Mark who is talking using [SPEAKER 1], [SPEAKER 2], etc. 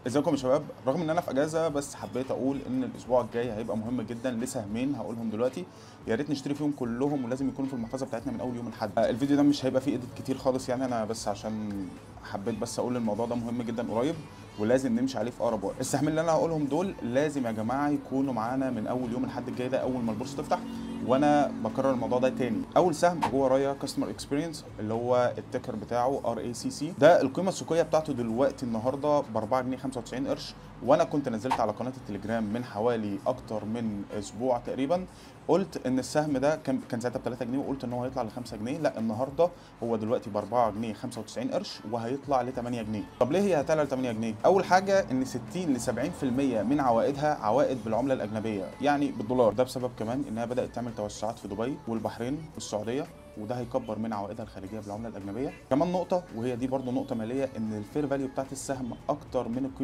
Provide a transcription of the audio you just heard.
[SPEAKER 1] ازيكم يا شباب؟ رغم ان انا في اجازه بس حبيت اقول ان الاسبوع الجاي هيبقى مهم جدا لسهمين هقولهم دلوقتي. يا ريت نشتري فيهم كلهم ولازم يكونوا في المحفظه بتاعتنا من اول يوم الاحد. الفيديو ده مش هيبقى فيه اديت كتير خالص، يعني انا بس عشان حبيت بس اقول الموضوع ده مهم جدا قريب ولازم نمشي عليه في اقرب وقت. السهمين اللي انا هقولهم دول لازم يا جماعه يكونوا معانا من اول يوم الاحد الجاي ده اول ما البورصه تفتح. وانا بكرر الموضوع ده تاني. اول سهم هو رايا كاستمر اكسبيرينس اللي هو التيكر بتاعه RACC. ده القيمه السوقيه بتاعته دلوقتي النهارده ب 4 جنيه 95 قرش. وانا كنت نزلت على قناه التليجرام من حوالي اكتر من اسبوع تقريبا، قلت ان السهم ده كان ساعتها ب 3 جنيه وقلت ان هو هيطلع ل 5 جنيه. لا، النهارده هو دلوقتي ب 4 جنيه 95 قرش وهيطلع ل 8 جنيه. طب ليه هي هتعلى ل 8 جنيه؟ اول حاجه ان 60 ل 70% من عوائدها عوائد بالعمله الاجنبيه، يعني بالدولار. ده بسبب كمان انها بدات تعمل توسعات في دبي والبحرين والسعوديه، وده هيكبر من عوائدها الخارجيه بالعمله الاجنبيه. كمان نقطه، وهي دي برضو نقطه ماليه، ان الفير فاليو بتاعت السهم اكتر من القيمه